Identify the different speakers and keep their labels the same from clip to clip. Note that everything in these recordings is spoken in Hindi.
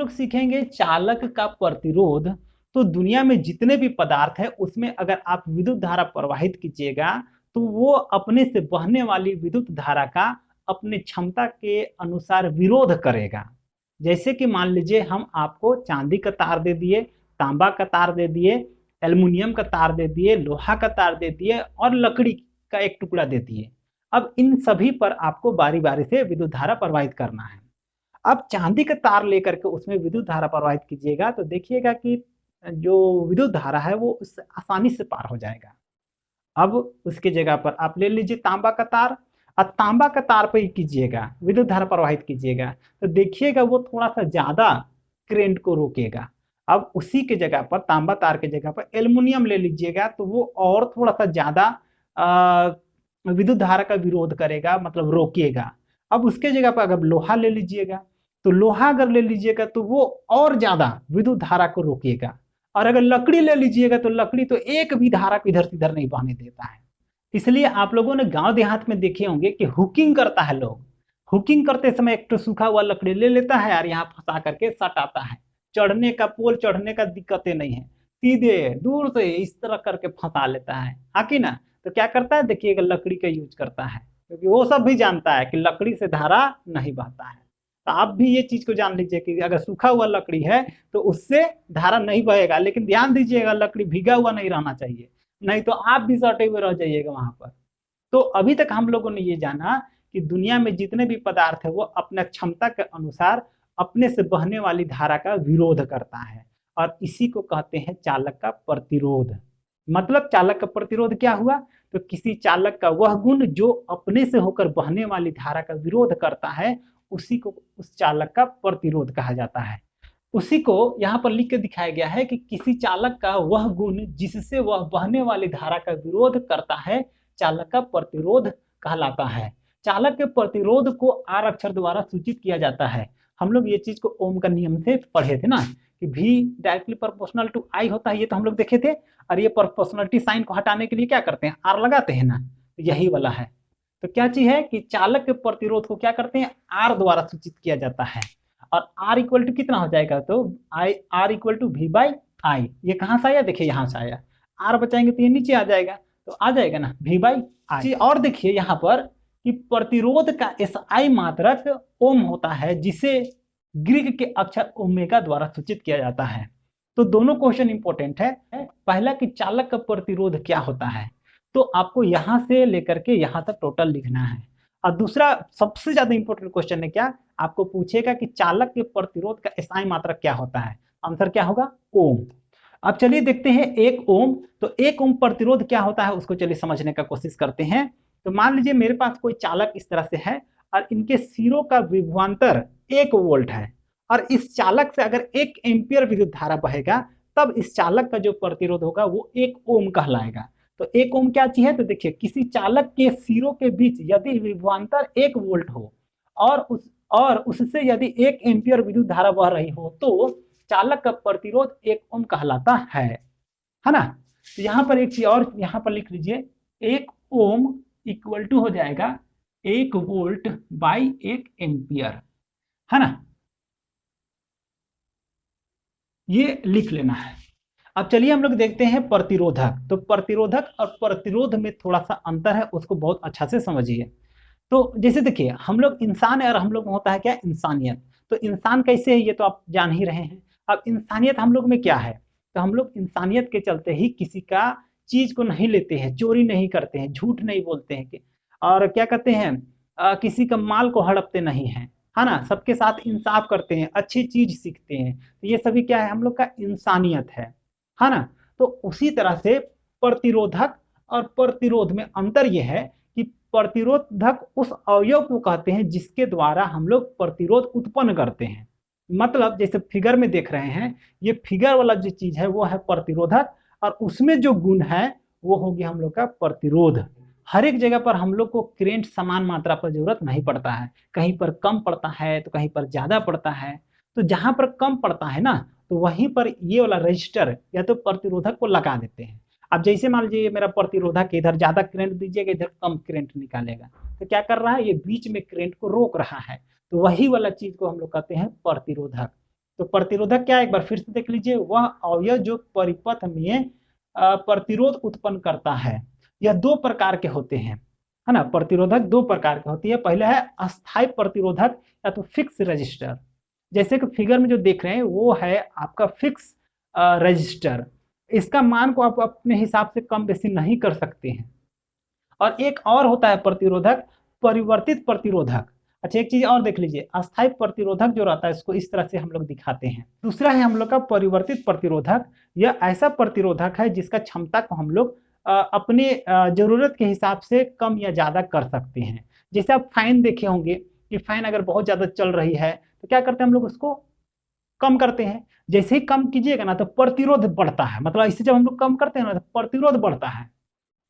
Speaker 1: लोग सीखेंगे चालक का प्रतिरोध। तो दुनिया में जितने भी पदार्थ है उसमें अगर आप विद्युत धारा प्रवाहित कीजिएगा तो वो अपने से बहने वाली विद्युत धारा का अपने क्षमता के अनुसार विरोध करेगा। जैसे कि मान लीजिए हम आपको चांदी का तार दे दिए, तांबा का तार दे दिए, एल्युमिनियम का तार दे दिए, लोहा का तार दे दिए और लकड़ी का एक टुकड़ा दे दिए। अब इन सभी पर आपको बारी बारी से विद्युत धारा प्रवाहित करना है। अब चांदी का तार लेकर के उसमें विद्युत धारा प्रवाहित कीजिएगा तो देखिएगा कि जो विद्युत धारा है वो उससे आसानी से पार हो जाएगा। अब उसके जगह पर आप ले लीजिए तांबा का तार और तांबा का तार पर ही कीजिएगा, विद्युत धारा प्रवाहित कीजिएगा तो देखिएगा वो थोड़ा सा ज्यादा करंट को रोकेगा। अब उसी के जगह पर तांबा तार के जगह पर एल्युमिनियम ले लीजिएगा तो वो और थोड़ा सा ज्यादा विद्युत धारा का विरोध करेगा, मतलब रोकेगा। अब उसके जगह पर अगर लोहा ले लीजिएगा तो लोहा अगर ले लीजिएगा तो वो और ज्यादा विद्युत धारा को रोकेगा। और अगर लकड़ी ले लीजिएगा तो लकड़ी तो एक भी धारा को इधर से इधर नहीं बहने देता है। इसलिए आप लोगों ने गांव देहात में देखे होंगे कि हुकिंग करता है लोग। हुकिंग करते समय एक तो सूखा हुआ लकड़ी ले लेता है और यहाँ फंसा करके सट आता है। चढ़ने का पोल चढ़ने का दिक्कतें नहीं है, सीधे दूर से इस तरह करके फंसा लेता है, हाँ कि ना। तो क्या करता है देखिएगा लकड़ी का यूज करता है, क्योंकि वो सब भी जानता है कि लकड़ी से धारा नहीं बहता है। तो आप भी ये चीज को जान लीजिए कि अगर सूखा हुआ लकड़ी है तो उससे धारा नहीं बहेगा, लेकिन ध्यान दीजिएगा लकड़ी भीगा हुआ नहीं रहना चाहिए, नहीं तो आप भी सटे हुए रह जाइएगा वहां पर। तो अभी तक हम लोगों ने ये जाना कि दुनिया में जितने भी पदार्थ है वो अपने क्षमता के अनुसार अपने से बहने वाली धारा का विरोध करता है, और इसी को कहते हैं चालक का प्रतिरोध। मतलब चालक का प्रतिरोध क्या हुआ, तो किसी चालक का वह गुण जो अपने से होकर बहने वाली धारा का विरोध करता है उसी को उस चालक का प्रतिरोध कहा जाता है। उसी को यहाँ पर लिख के दिखाया गया है कि किसी चालक का वह गुण जिससे वह बहने वाली धारा का विरोध करता है चालक का प्रतिरोध कहलाता है। चालक के प्रतिरोध को आर अक्षर द्वारा सूचित किया जाता है। हम लोग ये चीज को ओम का नियम से पढ़े थे ना कि V directly proportional to I होता है, ये तो हम लोग देखे थे। और ये प्रोपोर्शनलिटी साइन को हटाने के लिए क्या करते हैं, आर लगाते हैं ना, तो यही वाला है। तो क्या चीज है कि चालक के प्रतिरोध को क्या करते हैं, आर द्वारा सूचित किया जाता है। और आर इक्वल टू कितना हो जाएगा, तो I R equal to V by I. ये कहाँ से आया, देखिए यहाँ से आया, आर बचाएंगे तो ये नीचे आ जाएगा, तो आ जाएगा ना V बाई आई। और देखिए यहाँ पर कि प्रतिरोध का SI मात्रक ओम होता है, जिसे ग्रीक के अक्षर ओमेगा द्वारा सूचित किया जाता है। तो दोनों क्वेश्चन इंपॉर्टेंट है। पहला कि चालक का प्रतिरोध क्या होता है, तो आपको यहां से लेकर के यहां तक टोटल लिखना है। और दूसरा सबसे ज्यादा इंपॉर्टेंट क्वेश्चन है क्या, आपको पूछेगा कि चालक के प्रतिरोध का SI मात्रक क्या होता है, आंसर क्या होगा, ओम। अब चलिए देखते हैं एक ओम, तो एक ओम प्रतिरोध क्या होता है उसको चलिए समझने का कोशिश करते हैं। तो मान लीजिए मेरे पास कोई चालक इस तरह से है और इनके सिरों का विभवांतर 1 वोल्ट है, और इस चालक से अगर 1 एम्पियर विद्युत धारा बहेगा तब इस चालक का जो प्रतिरोध होगा वो 1 ओम कहलाएगा। तो 1 ओम क्या चीज है, तो देखिए किसी चालक के सिरों के बीच यदि विभवांतर 1 वोल्ट हो और उससे यदि 1 एम्पियर विद्युत धारा बह रही हो तो चालक का प्रतिरोध 1 ओम कहलाता है ना। तो यहाँ पर एक चीज और यहाँ पर लिख लीजिए, 1 ओम इक्वल टू हो जाएगा 1 वोल्ट बाई 1 एम्पियर, है ना, ये लिख लेना है। अब चलिए हम लोग देखते हैं प्रतिरोधक। तो प्रतिरोधक और प्रतिरोध में थोड़ा सा अंतर है, उसको बहुत अच्छा से समझिए। तो जैसे देखिए हम लोग इंसान है और हम लोग में होता है क्या, इंसानियत। तो इंसान कैसे है ये तो आप जान ही रहे हैं। अब इंसानियत हम लोग में क्या है, तो हम लोग इंसानियत के चलते ही किसी का चीज को नहीं लेते हैं, चोरी नहीं करते हैं, झूठ नहीं बोलते हैं और क्या कहते हैं किसी का माल को हड़पते नहीं है, है ना, सबके साथ इंसाफ करते हैं, अच्छी चीज सीखते हैं। तो ये सभी क्या है, हम लोग का इंसानियत है ना। तो उसी तरह से प्रतिरोधक और प्रतिरोध में अंतर यह है कि प्रतिरोधक उस अवयव को कहते हैं जिसके द्वारा हम लोग प्रतिरोध उत्पन्न करते हैं। मतलब जैसे फिगर में देख रहे हैं, ये फिगर वाला जो चीज है वो है प्रतिरोधक, और उसमें जो गुण है वो होगी हम लोग का प्रतिरोध। हर एक जगह पर हम लोग को करंट समान मात्रा पर जरूरत नहीं पड़ता है, कहीं पर कम पड़ता है तो कहीं पर ज्यादा पड़ता है। तो जहां पर कम पड़ता है ना तो वहीं पर ये वाला रजिस्टर या तो प्रतिरोधक को लगा देते हैं। अब जैसे मान लीजिए मेरा प्रतिरोधक इधर ज्यादा करंट दीजिएगा, इधर कम करंट निकालेगा, तो क्या कर रहा है, ये बीच में करंट को रोक रहा है। तो वही वाला चीज को हम लोग कहते हैं प्रतिरोधक। तो प्रतिरोधक क्या है, एक बार फिर से देख लीजिए, वह अवयव जो परिपथ में प्रतिरोध उत्पन्न करता है। यह दो प्रकार के होते हैं, है ना। प्रतिरोधक दो प्रकार की होती है। पहला है अस्थायी प्रतिरोधक या तो फिक्स रजिस्टर, जैसे कि फिगर में जो देख रहे हैं वो है आपका फिक्स रजिस्टर। इसका मान को आप अपने हिसाब से कम बेसी नहीं कर सकते हैं। और एक और होता है प्रतिरोधक परिवर्तित प्रतिरोधक। अच्छा, एक चीज और देख लीजिए, अस्थायी प्रतिरोधक जो रहता है इसको इस तरह से हम लोग दिखाते हैं। दूसरा है हम लोग का परिवर्तित प्रतिरोधक। यह ऐसा प्रतिरोधक है जिसका क्षमता को हम लोग अपने जरूरत के हिसाब से कम या ज्यादा कर सकते हैं। जैसे आप फैन देखे होंगे कि फैन अगर बहुत ज्यादा चल रही है तो क्या करते हैं हम लोग उसको कम करते हैं। जैसे ही कम कीजिएगा ना तो प्रतिरोध बढ़ता है, मतलब इसे जब हम लोग कम करते हैं ना तो प्रतिरोध बढ़ता है।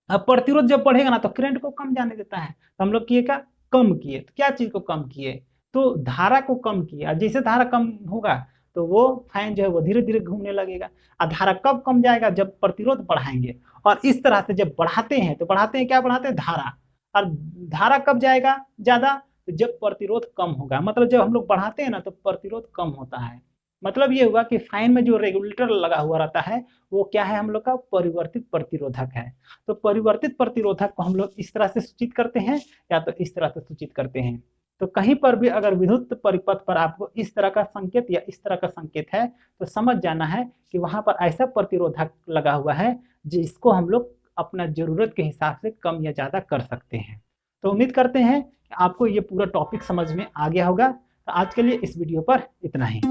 Speaker 1: अब प्रतिरोध जब बढ़ेगा ना तो करंट को कम जाने देता है। तो हम लोग किए क्या, कम किए। तो क्या चीज को कम किए, तो धारा को कम किए। और जैसे धारा कम होगा तो वो फैन जो है वो धीरे धीरे घूमने लगेगा। और धारा कब कम जाएगा, जब प्रतिरोध बढ़ाएंगे। और इस तरह से जब बढ़ाते हैं तो बढ़ाते हैं क्या, बढ़ाते हैं धारा। और धारा कब जाएगा ज्यादा, तो जब प्रतिरोध कम होगा। मतलब जब हम लोग बढ़ाते हैं ना तो प्रतिरोध कम होता है। मतलब ये हुआ कि फैन में जो रेगुलेटर लगा हुआ रहता है वो क्या है, हम लोग का परिवर्तित प्रतिरोधक है। तो परिवर्तित प्रतिरोधक को हम लोग इस तरह से सूचित करते हैं या तो इस तरह से सूचित करते हैं। तो कहीं पर भी अगर विद्युत परिपथ पर आपको इस तरह का संकेत या इस तरह का संकेत है तो समझ जाना है कि वहां पर ऐसा प्रतिरोधक लगा हुआ है जिसको हम लोग अपना जरूरत के हिसाब से कम या ज्यादा कर सकते हैं। तो उम्मीद करते हैं कि आपको ये पूरा टॉपिक समझ में आ गया होगा। तो आज के लिए इस वीडियो पर इतना ही।